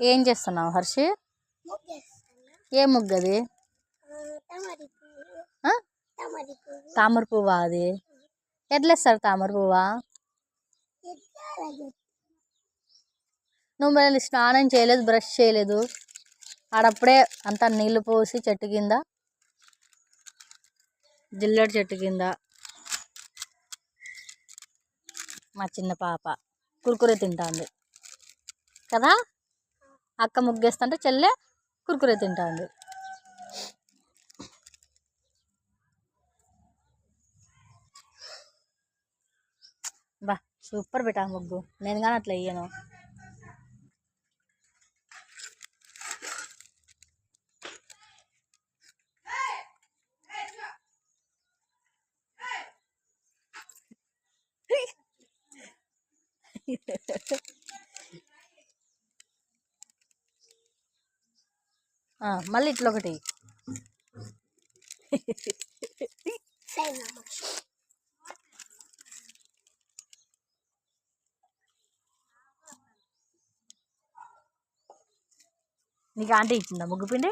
ఏం చేస్తున్నావు హర్షి? ఏ ముగ్గది? తామర పువ్వా అది? ఎట్లేస్తారు తామర పువ్వా? నువ్వు మళ్ళీ స్నానం చేయలేదు, బ్రష్ చేయలేదు, ఆడప్పుడే అంతా నీళ్లు పోసి చెట్టు కింద, జిల్లెడు చెట్టు కింద మా చిన్న పాప కుర్కురే తింటుంది కదా. అక్క ముగ్గేస్తుంటే చెల్లె కుర్కురే తింటుంది. బా సూపర్ బెటా ముగ్గు. నేను కానీ అట్లా వేయను. మళ్ళీ ఇట్లా ఒకటి నీకు ఆంటీ ఇచ్చిందా ముగ్గు పిండి?